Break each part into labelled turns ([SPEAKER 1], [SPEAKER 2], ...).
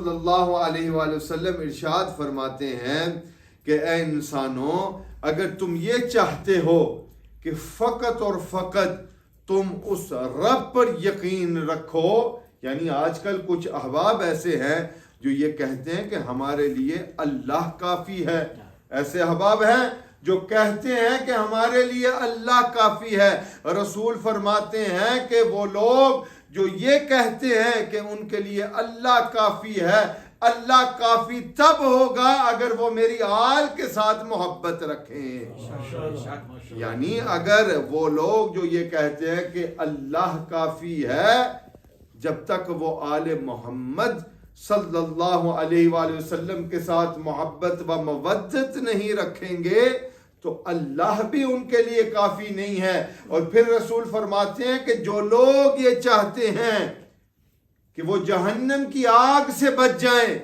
[SPEAKER 1] صلی اللہ علیہ وآلہ وسلم ارشاد فرماتے ہیں کہ اے انسانوں، اگر تم یہ چاہتے ہو کہ فقط اور فقط تم اس رب پر یقین رکھو، یعنی آج کل کچھ احباب ایسے ہیں جو یہ کہتے ہیں کہ ہمارے لیے اللہ کافی ہے. ایسے احباب ہیں جو کہتے ہیں کہ ہمارے لیے اللہ کافی ہے. رسول فرماتے ہیں کہ وہ لوگ جو یہ کہتے ہیں کہ ان کے لیے اللہ کافی ہے، اللہ کافی تب ہوگا اگر وہ میری آل کے ساتھ محبت رکھیں. یعنی اگر وہ لوگ جو یہ کہتے ہیں کہ اللہ کافی ہے، جب تک وہ آل محمد صلی اللہ علیہ وآلہ وسلم کے ساتھ محبت و مودت نہیں رکھیں گے تو اللہ بھی ان کے لیے کافی نہیں ہے. اور پھر رسول فرماتے ہیں کہ جو لوگ یہ چاہتے ہیں کہ وہ جہنم کی آگ سے بچ جائیں،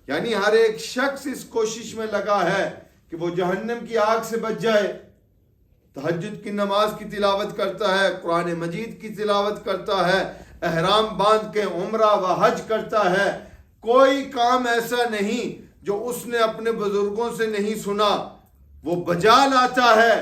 [SPEAKER 1] یعنی ہر ایک شخص اس کوشش میں لگا ہے کہ وہ جہنم کی آگ سے بچ جائے، تہجد کی نماز کی تلاوت کرتا ہے، قرآن مجید کی تلاوت کرتا ہے، احرام باندھ کے عمرہ و حج کرتا ہے، کوئی کام ایسا نہیں جو اس نے اپنے بزرگوں سے نہیں سنا، وہ بجا لاتا ہے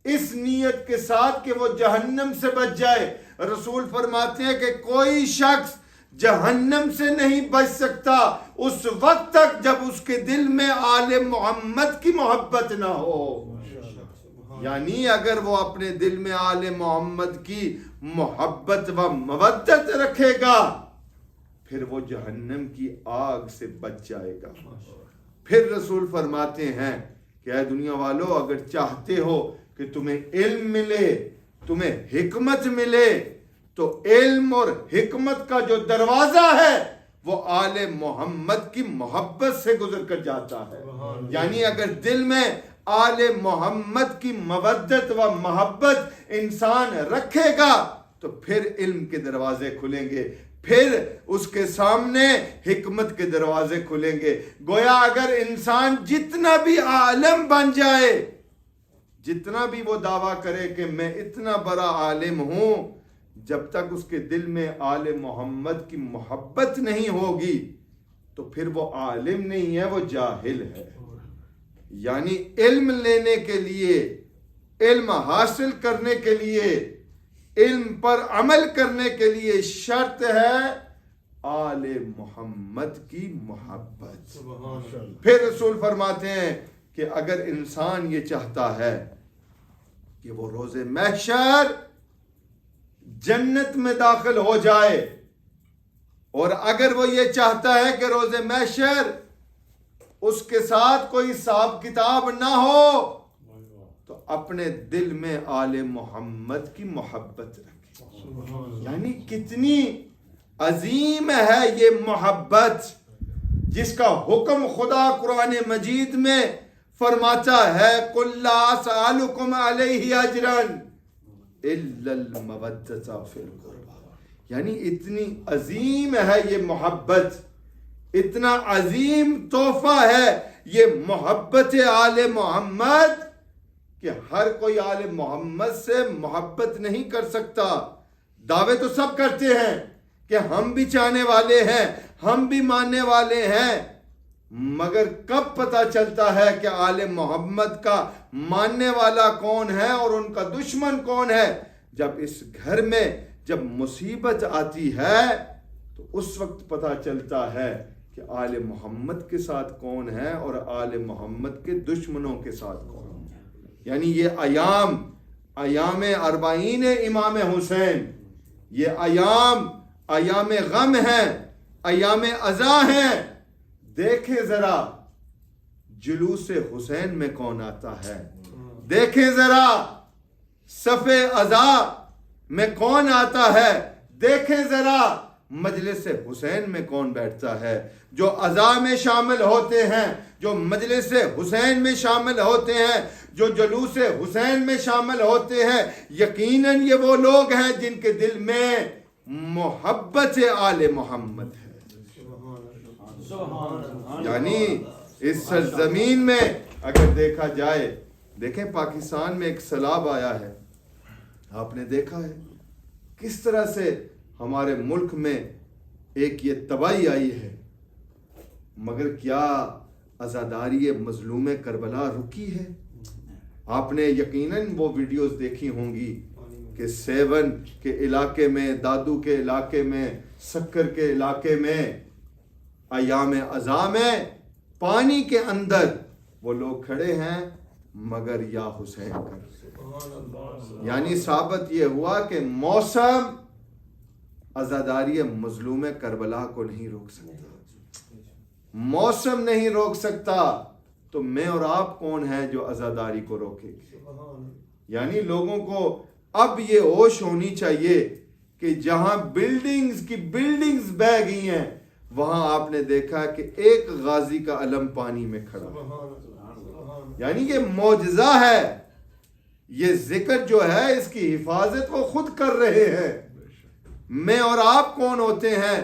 [SPEAKER 1] اس نیت کے ساتھ کہ وہ جہنم سے بچ جائے. رسول فرماتے ہیں کہ کوئی شخص جہنم سے نہیں بچ سکتا اس وقت تک جب اس کے دل میں آل محمد کی محبت نہ ہو. یعنی اگر وہ اپنے دل میں آل محمد کی محبت و مودت رکھے گا پھر وہ جہنم کی آگ سے بچ جائے گا. پھر رسول فرماتے ہیں کہ اے دنیا والو، اگر چاہتے ہو کہ تمہیں علم ملے، تمہیں حکمت ملے، تو علم اور حکمت کا جو دروازہ ہے وہ آل محمد کی محبت سے گزر کر جاتا ہے. یعنی اگر دل میں آل محمد کی مودت و محبت انسان رکھے گا تو پھر علم کے دروازے کھلیں گے، پھر اس کے سامنے حکمت کے دروازے کھلیں گے. گویا اگر انسان جتنا بھی عالم بن جائے، جتنا بھی وہ دعویٰ کرے کہ میں اتنا بڑا عالم ہوں، جب تک اس کے دل میں آل محمد کی محبت نہیں ہوگی تو پھر وہ عالم نہیں ہے، وہ جاہل ہے. یعنی علم لینے کے لیے، علم حاصل کرنے کے لیے، علم پر عمل کرنے کے لیے شرط ہے آل محمد کی محبت. پھر رسول فرماتے ہیں کہ اگر انسان یہ چاہتا ہے کہ وہ روز محشر جنت میں داخل ہو جائے، اور اگر وہ یہ چاہتا ہے کہ روز محشر اس کے ساتھ کوئی حساب کتاب نہ ہو، تو اپنے دل میں آل محمد کی محبت رکھے. یعنی کتنی عظیم ہے یہ محبت جس کا حکم خدا قرآن مجید میں فرماتا ہے قُلْ لَا أَسْأَلُكُمْ عَلَيْهِ أَجْرًا إِلَّا الْمَوَدَّةَ فِي الْقُرْبَى. یعنی اتنی عظیم ہے یہ محبت، اتنا عظیم تحفہ ہے یہ محبت آل محمد کہ ہر کوئی آل محمد سے محبت نہیں کر سکتا. دعوے تو سب کرتے ہیں کہ ہم بھی چاہنے والے ہیں، ہم بھی ماننے والے ہیں، مگر کب پتہ چلتا ہے کہ آل محمد کا ماننے والا کون ہے اور ان کا دشمن کون ہے؟ جب اس گھر میں جب مصیبت آتی ہے تو اس وقت پتہ چلتا ہے کہ آل محمد کے ساتھ کون ہے اور آل محمد کے دشمنوں کے ساتھ کون ہے. یعنی یہ ایام اربعین امام حسین، یہ ایام غم ہیں، ایام عزا ہیں. دیکھیں ذرا جلوس حسین میں کون آتا ہے، دیکھیں ذرا صف عزا میں کون آتا ہے، دیکھیں ذرا مجلس حسین میں کون بیٹھتا ہے. جو عزا میں شامل ہوتے ہیں، جو مجلس حسین میں شامل ہوتے ہیں، جو جلوس حسین میں شامل ہوتے ہیں، یقیناً یہ وہ لوگ ہیں جن کے دل میں محبت آل محمد ہے. یعنی اس سرزمین میں اگر دیکھا جائے، دیکھیں پاکستان میں ایک سیلاب آیا ہے، آپ نے دیکھا ہے کس طرح سے ہمارے ملک میں ایک یہ تباہی آئی ہے. مگر کیا عزاداری مظلوم کربلا رکی ہے؟ آپ نے یقیناً وہ ویڈیوز دیکھی ہوں گی کہ سیون کے علاقے میں، دادو کے علاقے میں، سکر کے علاقے میں ایام عزا میں پانی کے اندر وہ لوگ کھڑے ہیں مگر یا حسین کر، یعنی ثابت یہ ہوا کہ موسم عزاداری مظلوم کربلا کو نہیں روک سکتا، موسم نہیں روک سکتا، تو میں اور آپ کون ہیں جو عزاداری کو روکے گے؟ یعنی لوگوں کو اب یہ ہوش ہونی چاہیے کہ جہاں بلڈنگز بہ گئی ہیں وہاں آپ نے دیکھا کہ ایک غازی کا علم پانی میں کھڑا، یعنی یہ معجزہ ہے، یہ ذکر جو ہے اس کی حفاظت وہ خود کر رہے ہیں۔ میں اور آپ کون ہوتے ہیں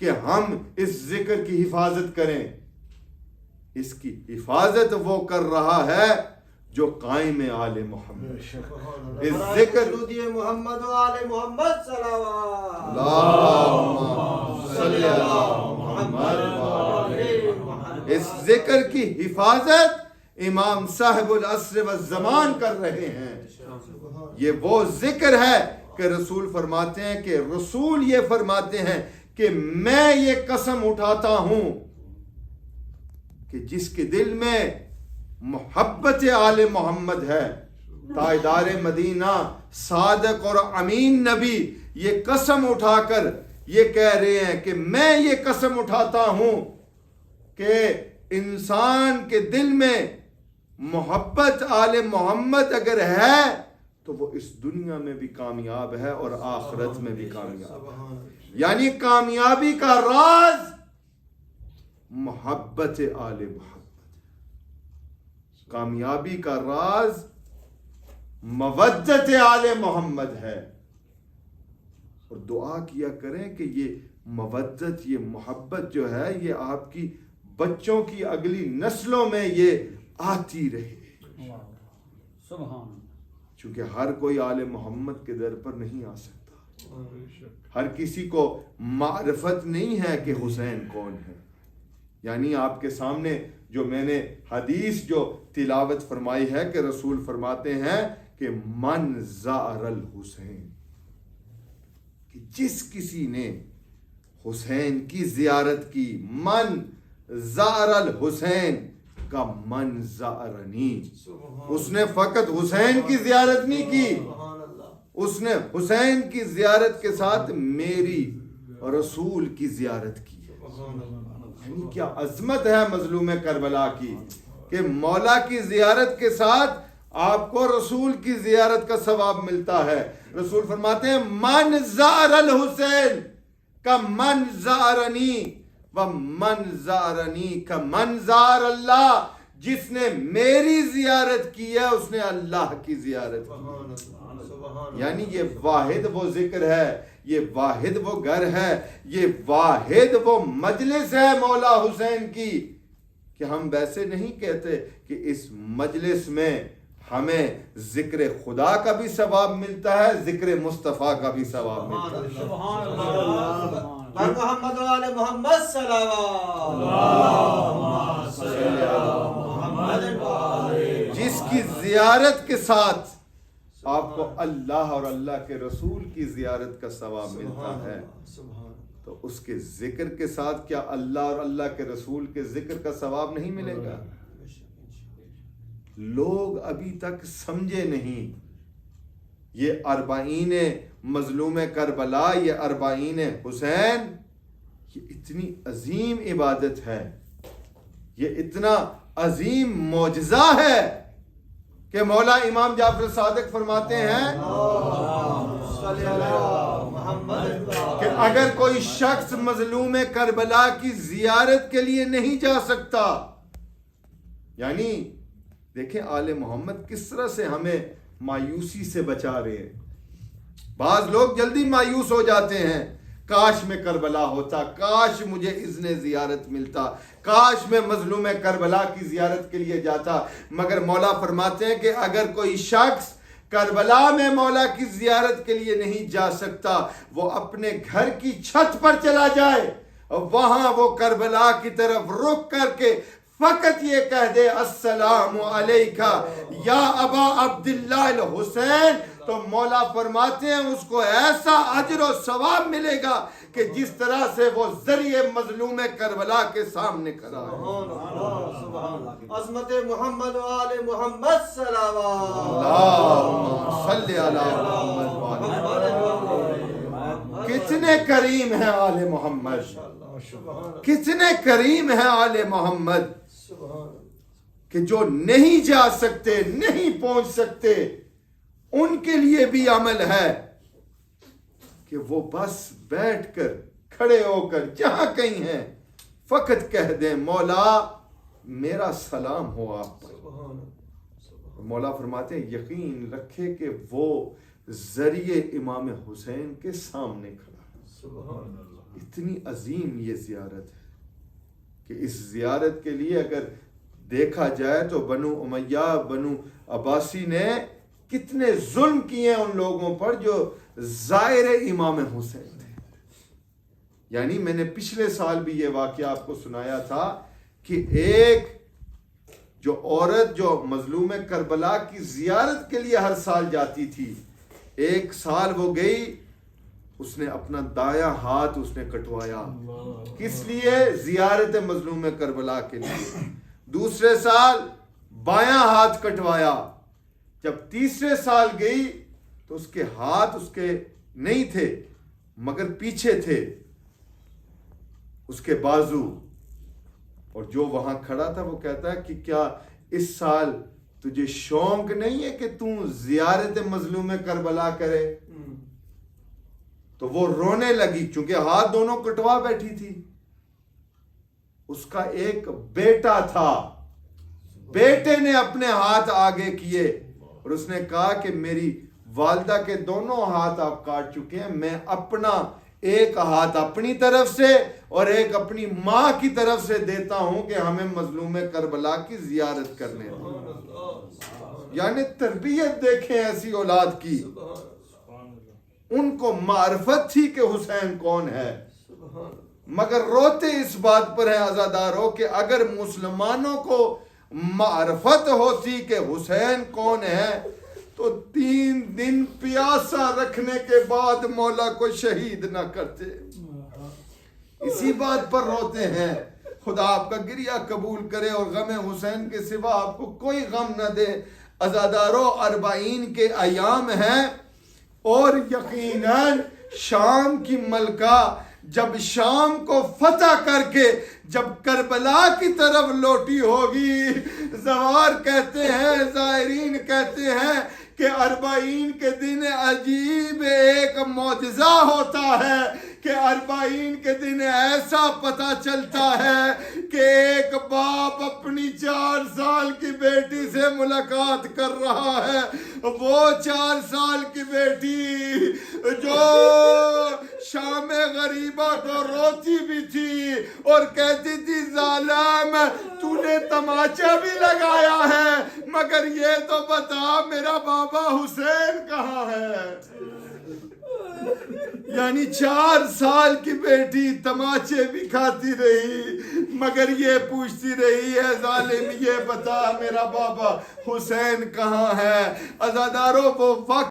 [SPEAKER 1] کہ ہم اس ذکر کی حفاظت کریں؟ اس کی حفاظت وہ کر رہا ہے جو قائم آل محمد، اس ذکر
[SPEAKER 2] محمد و آل محمد صلوات
[SPEAKER 1] صلی اللہ محمد، اس ذکر کی حفاظت امام صاحب العصر والزمان کر رہے ہیں۔ یہ وہ ذکر ہے کہ رسول فرماتے ہیں کہ رسول یہ فرماتے ہیں کہ میں یہ قسم اٹھاتا ہوں کہ جس کے دل میں محبت آل محمد ہے، تاجدار مدینہ صادق اور امین نبی یہ قسم اٹھا کر یہ کہہ رہے ہیں کہ میں یہ قسم اٹھاتا ہوں کہ انسان کے دل میں محبت آل محمد اگر ہے تو وہ اس دنیا میں بھی کامیاب ہے اور آخرت میں بھی کامیاب ہے، یعنی کامیابی کا راز محبت آل محمد، کامیابی کا راز مودت آل محمد ہے۔ اور دعا کیا کریں کہ یہ مودت، یہ محبت جو ہے یہ آپ کی بچوں کی اگلی نسلوں میں یہ آتی رہے،
[SPEAKER 3] سبحان،
[SPEAKER 1] چونکہ ہر کوئی آل محمد کے در پر نہیں آ سکتا، ہر کسی کو معرفت نہیں ہے کہ حسین کون ہے۔ یعنی آپ کے سامنے جو میں نے حدیث جو تلاوت فرمائی ہے کہ رسول فرماتے ہیں کہ من زار الحسین، کہ جس کسی نے حسین کی زیارت کی، من زار الحسین کا من زارنی، اس نے فقط حسین کی زیارت نہیں کی، اس نے حسین کی زیارت کے ساتھ میری رسول کی زیارت کی۔ یعنی کیا عظمت ہے مظلوم کربلا کی کہ مولا کی زیارت کے ساتھ آپ کو رسول کی زیارت کا ثواب ملتا ہے۔ رسول فرماتے ہیں من زار الحسین کا من زارنی و من زارنی کا من زار اللہ، جس نے میری زیارت کی ہے اس نے اللہ کی زیارت کی۔ یعنی یہ واحد وہ ذکر ہے، یہ واحد وہ گھر ہے، یہ واحد وہ مجلس ہے مولا حسین کی کہ ہم ویسے نہیں کہتے کہ اس مجلس میں ہمیں ذکر خدا کا بھی ثواب ملتا ہے، ذکر مصطفیٰ کا بھی ثواب ملتا ہے۔
[SPEAKER 3] سبحان اللہ،
[SPEAKER 2] محمد و آل محمد صلوات،
[SPEAKER 1] جس کی زیارت کے ساتھ آپ کو اللہ اور اللہ کے رسول کی زیارت کا ثواب ملتا ہے، تو اس کے ذکر کے ساتھ کیا اللہ اور اللہ کے رسول کے ذکر کا ثواب نہیں ملے گا؟ لوگ ابھی تک سمجھے نہیں یہ اربعین مظلوم کربلا، یہ اربعین حسین، یہ اتنی عظیم عبادت ہے، یہ اتنا عظیم معجزہ ہے کہ مولا امام جعفر صادق فرماتے ہیں کہ اگر کوئی شخص مظلوم کربلا کی زیارت کے لیے نہیں جا سکتا، یعنی دیکھیں آل محمد کس طرح سے ہمیں مایوسی سے بچا رہے ہیں۔ بعض لوگ جلدی مایوس ہو جاتے ہیں، کاش میں کربلا ہوتا، کاش مجھے اذن زیارت ملتا، کاش میں مظلوم کربلا کی زیارت کے لیے جاتا۔ مگر مولا فرماتے ہیں کہ اگر کوئی شخص کربلا میں مولا کی زیارت کے لیے نہیں جا سکتا، وہ اپنے گھر کی چھت پر چلا جائے، وہاں وہ کربلا کی طرف رخ کر کے فقط یہ کہہ دے السلام علیکہ یا ابا عبداللہ الحسین، تو مولا فرماتے ہیں اس کو ایسا اجر و ثواب ملے گا کہ جس طرح سے وہ ذریعہ مظلوم کربلا کے سامنے کھڑا ہے۔
[SPEAKER 2] سبحان اللہ، سبحان اللہ۔ عظمت محمد و آل محمد صلوات۔
[SPEAKER 1] اللہم صلی علی محمد و آل محمد۔ کتنے کریم ہیں آل محمد، کتنے کریم ہیں آل محمد، کہ جو نہیں جا سکتے، نہیں پہنچ سکتے، ان کے لیے بھی عمل ہے کہ وہ بس بیٹھ کر، کھڑے ہو کر، جہاں کہیں ہیں، فقط کہہ دیں مولا میرا سلام ہو آپ پر۔ مولا فرماتے ہیں یقین رکھے کہ وہ ذریعے امام حسین کے سامنے کھڑا ہے۔ اتنی عظیم یہ زیارت ہے کہ اس زیارت کے لیے اگر دیکھا جائے تو بنو امیہ، بنو عباسی نے کتنے ظلم کیے ہیں ان لوگوں پر جو زائر امام حسین تھے۔ یعنی میں نے پچھلے سال بھی یہ واقعہ آپ کو سنایا تھا کہ ایک جو عورت جو مظلوم کربلا کی زیارت کے لیے ہر سال جاتی تھی، ایک سال وہ گئی، اس نے اپنا دایاں ہاتھ اس نے کٹوایا، کس لیے؟ زیارت مظلوم کربلا کے لیے۔ دوسرے سال بایاں ہاتھ کٹوایا۔ جب تیسرے سال گئی تو اس کے ہاتھ اس کے نہیں تھے مگر پیچھے تھے، اس کے بازو، اور جو وہاں کھڑا تھا وہ کہتا ہے کہ کیا اس سال تجھے شوق نہیں ہے کہ تم زیارت مظلوم کربلا کرے؟ تو وہ رونے لگی، چونکہ ہاتھ دونوں کٹوا بیٹھی تھی۔ اس کا ایک بیٹا تھا، بیٹے نے اپنے ہاتھ آگے کیے اور اس نے کہا کہ میری والدہ کے دونوں ہاتھ آپ کاٹ چکے ہیں، میں اپنا ایک ہاتھ اپنی طرف سے اور ایک اپنی ماں کی طرف سے دیتا ہوں کہ ہمیں مظلوم کربلا کی زیارت کرنے دیں۔ یعنی تربیت دیکھیں ایسی اولاد کی، ان کو معرفت تھی کہ حسین کون ہے، مگر روتے اس بات پر ہیں عزاداروں کہ اگر مسلمانوں کو معرفت ہوتی کہ حسین کون ہے تو 3 دن پیاسا رکھنے کے بعد مولا کو شہید نہ کرتے۔ اسی بات پر روتے ہیں، خدا آپ کا گریہ قبول کرے اور غم حسین کے سوا آپ کو کوئی غم نہ دے۔ عزاداروں 40 کے ایام ہیں اور یقیناً شام کی ملکہ جب شام کو فتح کر کے جب کربلا کی طرف لوٹی ہوگی، زوار کہتے ہیں، زائرین کہتے ہیں کہ 40 کے دن عجیب ایک معجزہ ہوتا ہے کہ 40 کے دن ایسا پتہ چلتا ہے کہ ایک باپ اپنی 4 سال کی بیٹی سے ملاقات کر رہا ہے۔ وہ 4 سال کی بیٹی جو شام غریبہ کو روتی بھی تھی اور کہتی تھی ظالم تو نے تماچا بھی لگایا ہے مگر یہ تو بتا میرا بابا حسین کہاں ہے۔ یعنی 4 سال کی بیٹی تماچے بھی کھاتی رہی مگر یہ پوچھتی رہی ہے ظالم یہ بتا میرا بابا حسین کہاں ہے۔ عزاداروں وہ وقت